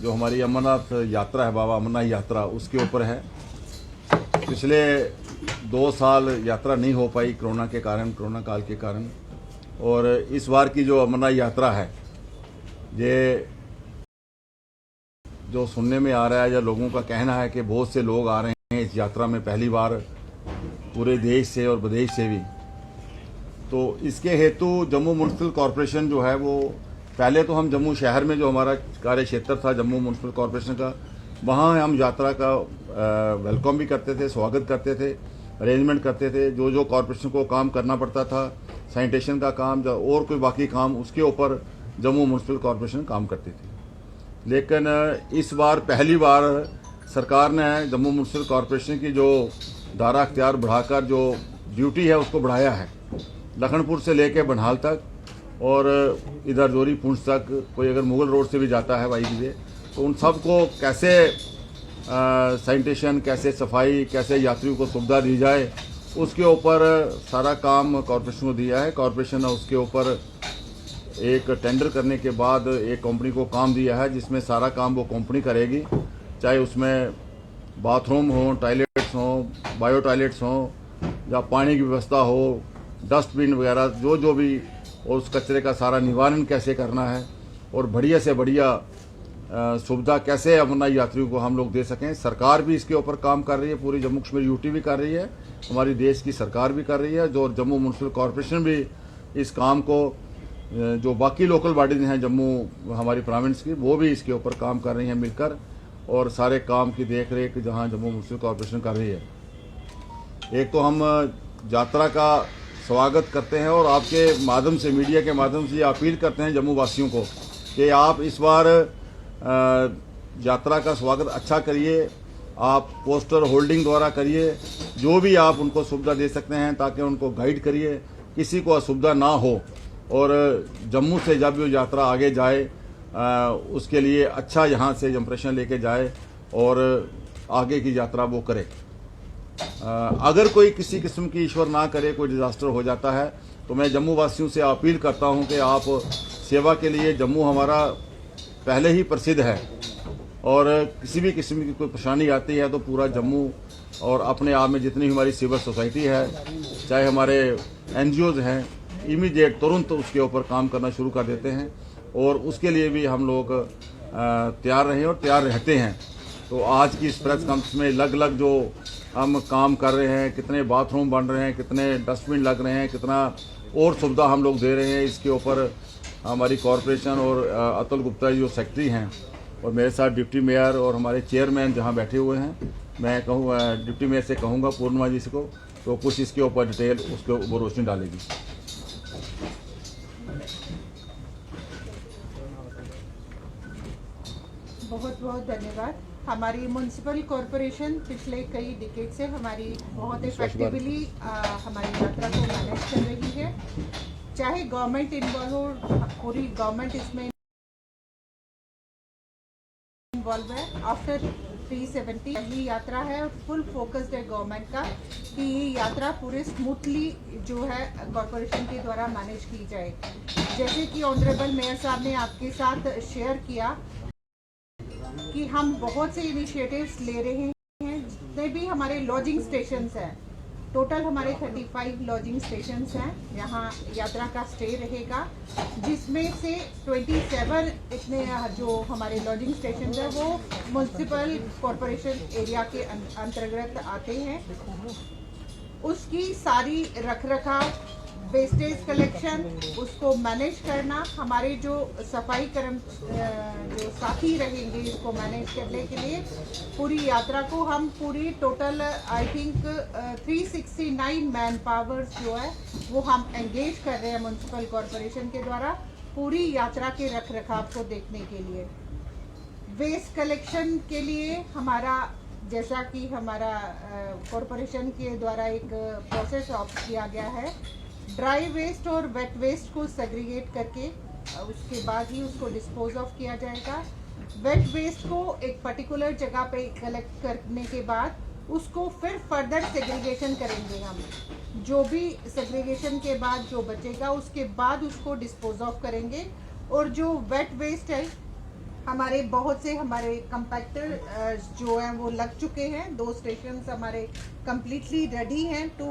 जो हमारी अमरनाथ यात्रा है, बाबा अमरनाथ यात्रा, उसके ऊपर है। पिछले 2 साल यात्रा नहीं हो पाई कोरोना के कारण, कोरोना काल के कारण। और इस बार की जो अमरनाथ यात्रा है, ये जो सुनने में आ रहा है या लोगों का कहना है कि बहुत से लोग आ रहे हैं इस यात्रा में पहली बार, पूरे देश से और विदेश से भी। तो इसके हेतु जम्मू म्यूनसिपल कॉरपोरेशन जो है वो, पहले तो हम जम्मू शहर में जो हमारा कार्य क्षेत्र था जम्मू म्यूनसिपल कॉरपोरेशन का, वहाँ हम यात्रा का वेलकम भी करते थे, स्वागत करते थे, अरेंजमेंट करते थे। जो जो कॉरपोरेशन को काम करना पड़ता था, सैनिटेशन का काम और कोई बाकी काम, उसके ऊपर जम्मू म्यूनसिपल कॉरपोरेशन काम करती थी। लेकिन इस बार पहली बार सरकार ने जम्मू म्यूनसिपल कॉरपोरेशन की जो दायरा अख्तियार बढ़ाकर जो ड्यूटी है उसको बढ़ाया है, लखनपुर से लेके बनहाल तक और इधर जोरी पुंछ तक। कोई अगर मुगल रोड से भी जाता है बाइक से, तो उन सब को कैसे सैनिटेशन, कैसे सफाई, कैसे यात्रियों को सुविधा दी जाए, उसके ऊपर सारा काम कॉरपोरेशन को दिया है। कॉरपोरेशन ने उसके ऊपर एक टेंडर करने के बाद एक कंपनी को काम दिया है, जिसमें सारा काम वो कंपनी करेगी। चाहे उसमें बाथरूम हो, टॉयलेट्स हो, बायो टॉयलेट्स हो, या पानी की व्यवस्था हो, डस्टबिन वगैरह जो भी, और उस कचरे का सारा निवारण कैसे करना है, और बढ़िया से बढ़िया सुविधा कैसे अमरनाथ यात्रियों को हम लोग दे सकें। सरकार भी इसके ऊपर काम कर रही है, पूरी जम्मू कश्मीर यूटी भी कर रही है, हमारी देश की सरकार भी कर रही है, जो जम्मू म्यूनसिपल कॉरपोरेशन भी इस काम को, जो बाकी लोकल बॉडीज हैं जम्मू हमारी प्रोविंस की, वो भी इसके ऊपर काम कर रही हैं मिलकर, और सारे काम की देख रेख जहाँ जम्मू म्यूनसिपल कॉरपोरेशन कर रही है। एक तो हम यात्रा का स्वागत करते हैं और आपके माध्यम से, मीडिया के माध्यम से ये अपील करते हैं जम्मू वासियों को कि आप इस बार यात्रा का स्वागत अच्छा करिए, आप पोस्टर होल्डिंग द्वारा करिए, जो भी आप उनको सुविधा दे सकते हैं, ताकि उनको गाइड करिए, किसी को असुविधा ना हो, और जम्मू से जब वो यात्रा आगे जाए उसके लिए अच्छा यहाँ से इंप्रेशन लेके जाए और आगे की यात्रा वो करे। अगर कोई किसी किस्म की, ईश्वर ना करे, कोई डिजास्टर हो जाता है, तो मैं जम्मू वासियों से अपील करता हूं कि आप सेवा के लिए, जम्मू हमारा पहले ही प्रसिद्ध है, और किसी भी किस्म की कोई परेशानी आती है तो पूरा जम्मू और अपने आप में जितनी हमारी सिविल सोसाइटी है, चाहे हमारे NGOs हैं, इमीडिएट तुरंत उसके ऊपर काम करना शुरू कर देते हैं, और उसके लिए भी हम लोग तैयार रहे और तैयार रहते हैं। तो आज की इस प्रेस कॉन्फ्रेंस में अलग अलग जो हम काम कर रहे हैं, कितने बाथरूम बन रहे हैं, कितने डस्टबिन लग रहे हैं, कितना और सुविधा हम लोग दे रहे हैं, इसके ऊपर हमारी कॉरपोरेशन और अतुल गुप्ता जो सेक्रेटरी हैं, और मेरे साथ डिप्टी मेयर और हमारे चेयरमैन जहां बैठे हुए हैं, मैं कहूँगा डिप्टी मेयर से कहूँगा पूर्णिमा जी को, तो कुछ इसके ऊपर डिटेल उसके ऊपर रोशनी डालेगी। बहुत बहुत धन्यवाद। हमारी म्यूनसिपल कॉरपोरेशन पिछले कई डिकेड से हमारी बहुत इफेक्टिवली हमारी यात्रा को मैनेज कर रही है। चाहे गवर्नमेंट इन्वॉल्व हो, पूरी गवर्नमेंट इसमें इन्वॉल्व है। आफ्टर 370 पहली यात्रा है और फुल फोकस्ड है गवर्नमेंट का कि ये यात्रा पूरे स्मूथली जो है कॉरपोरेशन के द्वारा मैनेज की जाए। जैसे कि ऑनरेबल मेयर साहब ने आपके साथ शेयर किया कि हम बहुत से इनिशिएटिव्स ले रहे हैं। जितने भी हमारे लॉजिंग स्टेशंस हैं, टोटल हमारे 35 लॉजिंग स्टेशंस हैं, यहाँ यात्रा का स्टे रहेगा, जिसमें से 27 इतने जो हमारे लॉजिंग स्टेशंस हैं वो म्यूनसिपल कॉरपोरेशन एरिया के अंतर्गत आते हैं। उसकी सारी रखरखाव, वेस्टेज कलेक्शन, उसको मैनेज करना, हमारे जो सफाई जो साथी रहेंगे इसको मैनेज करने के लिए पूरी यात्रा को हम पूरी total I think 369 man powers जो है वो हम एंगेज कर रहे हैं म्यूनसिपल कॉरपोरेशन के द्वारा पूरी यात्रा के रखरखाव को देखने के लिए। वेस्ट कलेक्शन के लिए हमारा, जैसा कि हमारा कॉरपोरेशन के द्वारा एक प्रोसेस ऑप्ट किया गया है, ड्राई वेस्ट और वेट वेस्ट को सेग्रीगेट करके उसके बाद ही उसको डिस्पोज ऑफ किया जाएगा। वेट वेस्ट को एक पर्टिकुलर जगह पे कलेक्ट करने के बाद उसको फिर फर्दर सेग्रीगेशन करेंगे हम। जो भी सेग्रीगेशन के बाद जो बचेगा उसके बाद उसको डिस्पोज ऑफ करेंगे, और जो वेट वेस्ट है हमारे बहुत से हमारे कंपैक्टर जो हैं वो लग चुके हैं। 2 स्टेशन हमारे कम्प्लीटली रेडी हैं to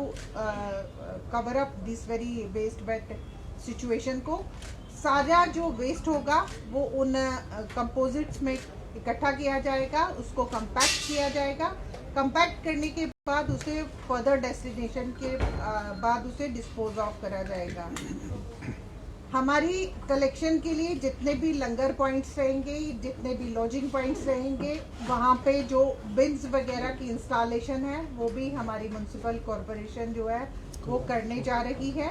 cover up this very worst bad situation को। सारा जो वेस्ट होगा वो उन कंपोजिट्स में इकट्ठा किया जाएगा, उसको कंपैक्ट किया जाएगा। कंपैक्ट करने के बाद उसे फर्दर डेस्टिनेशन के बाद उसे डिस्पोज ऑफ करा जाएगा। हमारी कलेक्शन के लिए जितने भी लंगर पॉइंट्स रहेंगे, जितने भी लॉजिंग पॉइंट्स रहेंगे, वहाँ पे जो बिन्स वगैरह की इंस्टॉलेशन है वो भी हमारी म्युनिसिपल कॉरपोरेशन जो है वो करने जा रही है।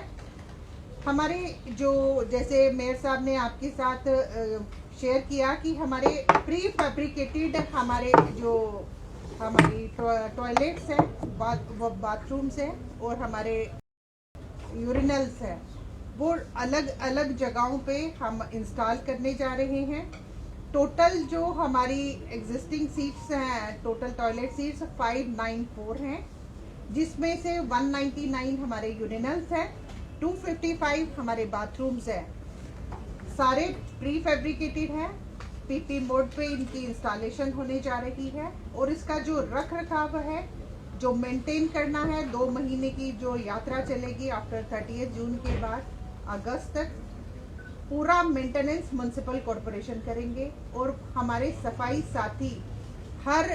हमारे जो जैसे मेयर साहब ने आपके साथ शेयर किया कि हमारे प्री फैब्रिकेटेड हमारे जो हमारी टॉयलेट्स हैं, बाथरूम्स हैं और हमारे यूरिनल्स हैं, वो अलग अलग जगहों पे हम इंस्टॉल करने जा रहे हैं। टोटल जो हमारी एग्जिस्टिंग सीट्स हैं, टोटल टॉयलेट सीट्स 594 हैं, जिसमें से 199 हमारे यूरिनल्स हैं, 255 हमारे बाथरूम्स हैं। सारे प्री फैब्रिकेटेड हैं। पीपी मोड पे इनकी इंस्टॉलेशन होने जा रही है और इसका जो रख रखाव है, जो मेंटेन करना है, 2 महीने की जो यात्रा चलेगी आफ्टर 30 जून के बाद अगस्त तक, पूरा मेंटेनेंस म्युनिसिपल कॉरपोरेशन करेंगे। और हमारे सफाई साथी हर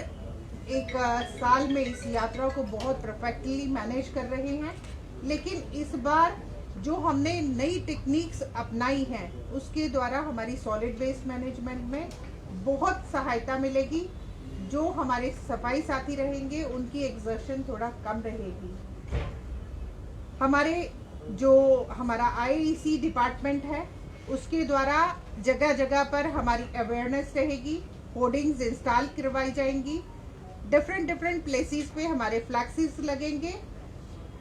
एक साल में इस यात्रा को बहुत परफेक्टली मैनेज कर रहे हैं। लेकिन इस बार जो हमने नई टेक्निक्स अपनाई हैं उसके द्वारा हमारी सॉलिड वेस्ट मैनेजमेंट में बहुत सहायता मिलेगी। जो हमारे सफाई साथी रहेंगे उनकी एक्सर्शन थोड़ा कम रहेगी। हमारे जो हमारा आईईसी डिपार्टमेंट है उसके द्वारा जगह जगह पर हमारी अवेयरनेस रहेगी, होर्डिंग्स इंस्टॉल करवाई जाएंगी, डिफरेंट प्लेसेस पे हमारे फ्लैक्सेस लगेंगे।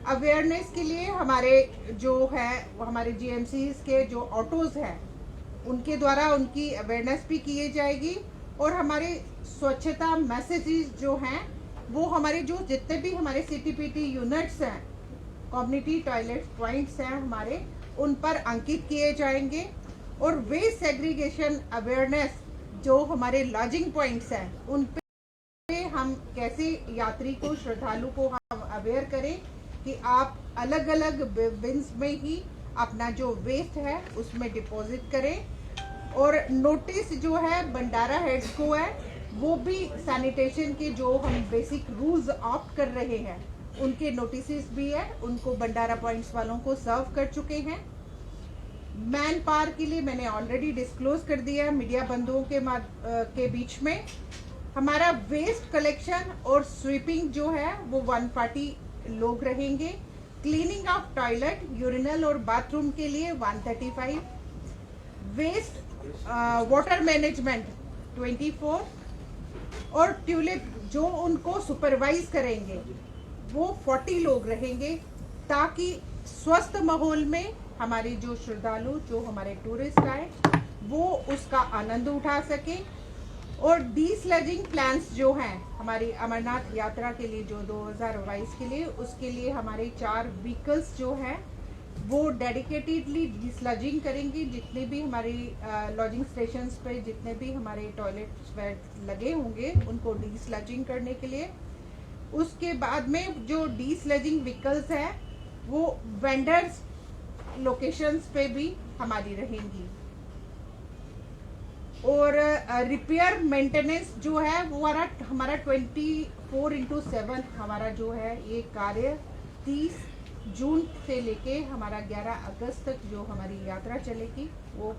अवेयरनेस के लिए हमारे जो है हमारे जीएमसीज के जो ऑटोज हैं उनके द्वारा उनकी अवेयरनेस भी की जाएगी। और हमारे स्वच्छता मैसेजेस जो हैं वो हमारे जो जितने भी हमारे सीटीपीटी यूनिट्स हैं, कम्युनिटी टॉयलेट पॉइंट्स हैं हमारे, उन पर अंकित किए जाएंगे। और वेस्ट सेग्रीगेशन अवेयरनेस जो हमारे लॉजिंग पॉइंट्स हैं उन पे हम कैसे यात्री को, श्रद्धालु को हम अवेयर करें कि आप अलग अलग बिन्स में ही अपना जो वेस्ट है उसमें डिपॉजिट करें। और नोटिस जो है भंडारा हेड्स को है, वो भी सैनिटेशन के जो हम बेसिक रूल्स ऑप्ट कर रहे हैं उनके नोटिस भी है, उनको भंडारा पॉइंट्स वालों को सर्व कर चुके हैं। मैन पावर के लिए मैंने ऑलरेडी डिस्क्लोज कर दिया मीडिया बंधुओं के बीच में। हमारा वेस्ट कलेक्शन और स्वीपिंग जो है वो 140 लोग रहेंगे। क्लीनिंग ऑफ टॉयलेट, यूरिनल और बाथरूम के लिए 135, वेस्ट वाटर मैनेजमेंट 24 और ट्यूलिप जो उनको सुपरवाइज करेंगे वो 40 लोग रहेंगे, ताकि स्वस्थ माहौल में हमारे जो श्रद्धालु, जो हमारे टूरिस्ट आए, वो उसका आनंद उठा सके। और डीस्लजिंग प्लान्स जो हैं हमारी अमरनाथ यात्रा के लिए जो 2022 के लिए, उसके लिए हमारे 4 व्हीकल्स जो हैं वो डेडिकेटेडली डीस्लजिंग करेंगी। जितने भी हमारी लॉजिंग स्टेशंस पे जितने भी हमारे टॉयलेट लगे होंगे उनको डीस्लजिंग करने के लिए। उसके बाद में जो डीस्लजिंग व्हीकल्स हैं वो वेंडर्स लोकेशंस पे भी हमारी रहेंगी। और रिपेयर मेंटेनेंस जो है वो हमारा 24/7 हमारा जो है ये कार्य 30 जून से लेके हमारा 11 अगस्त तक जो हमारी यात्रा चलेगी वो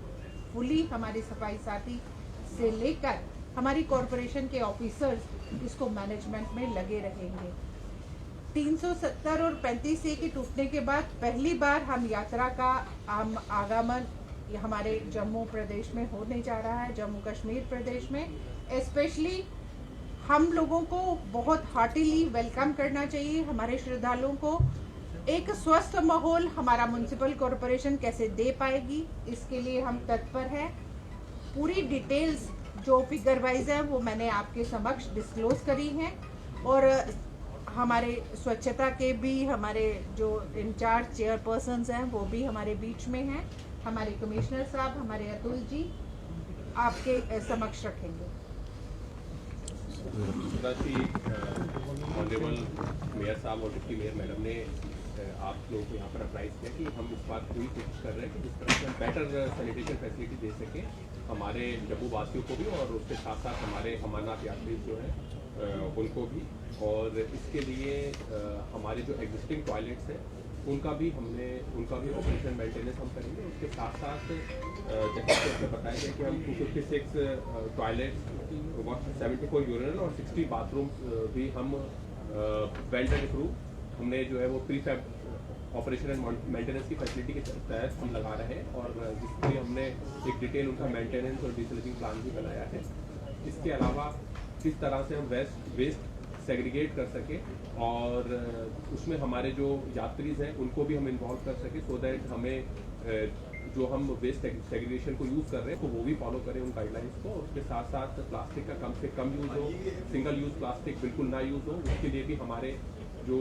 फुली हमारे सफाई साथी से लेकर हमारी कॉरपोरेशन के ऑफिसर्स इसको मैनेजमेंट में लगे रहेंगे। 370 और 35A के टूटने के बाद पहली बार हम यात्रा का आगमन हमारे जम्मू प्रदेश में होने जा रहा है, जम्मू कश्मीर प्रदेश में। स्पेशली हम लोगों को बहुत हार्टिली वेलकम करना चाहिए। हमारे श्रद्धालुओं को एक स्वस्थ माहौल हमारा म्युनिसिपल कॉरपोरेशन कैसे दे पाएगी, इसके लिए हम तत्पर हैं। पूरी डिटेल्स जो फिगर वाइज है वो मैंने आपके समक्ष डिस्क्लोज करी हैं। और हमारे स्वच्छता के भी हमारे जो इंचार्ज चेयरपर्सन्स हैं वो भी हमारे बीच में हैं, हमारे कमिश्नर साहब, हमारे अतुल जी, आपके समक्ष रखेंगे। ऑनरेबल मेयर साहब और डिप्टी मेयर मैडम ने आप लोगों को यहाँ पर अप्राइज किया कि हम इस बात पूरी कोशिश कर रहे हैं कि जिस तरह से हम बेटर सैनिटेशन फैसिलिटी दे सकें हमारे जम्मू वासियों को भी और उसके साथ साथ हमारे अमरनाथ यात्री जो हैं उनको भी। और इसके लिए हमारे जो एग्जिस्टिंग टॉयलेट्स हैं उनका भी ऑपरेशन मेंटेनेंस हम करेंगे। उसके साथ साथ जैसे आपने बताया गया कि हम 256 टॉयलेट्स 74 यूरिनल और 60 बाथरूम भी हम वेल्डर थ्रू हमने जो है वो प्रीफैब ऑपरेशन एंड मेंटेनेंस की फैसिलिटी के तहत हम लगा रहे हैं और जिसके लिए हमने एक डिटेल उनका मेंटेनेंस और डिसलिजिंग प्लान भी बनाया है। इसके अलावा किस तरह से हम वेस्ट सेग्रीगेट कर सके और उसमें हमारे जो यात्रीज हैं उनको भी हम इन्वॉल्व कर सके सो दैट हमें जो हम वेस्ट सेग्रीगेशन को यूज़ कर रहे हैं तो वो भी फॉलो करें उन गाइडलाइंस को। उसके साथ साथ प्लास्टिक का कम से कम यूज़ हो, सिंगल यूज़ प्लास्टिक बिल्कुल ना यूज़ हो। उसके लिए भी हमारे जो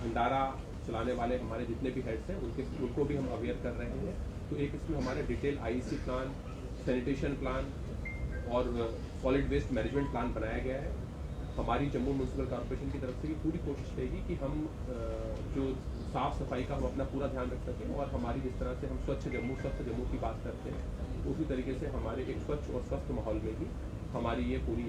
भंडारा चलाने वाले हमारे जितने भी हेड्स हैं उनको भी हम अवेयर कर रहे हैं। तो एक इसमें हमारा detail IEC plan, sanitation plan और सॉलिड वेस्ट मैनेजमेंट प्लान बनाया गया है। हमारी जम्मू म्यूनसिपल कॉर्पोरेशन की तरफ से भी पूरी कोशिश रहेगी कि हम जो साफ़ सफाई का हम अपना पूरा ध्यान रख सकें और हमारी जिस तरह से हम स्वच्छ जम्मू की बात करते हैं उसी तरीके से हमारे एक स्वच्छ और स्वस्थ माहौल में ही हमारी ये पूरी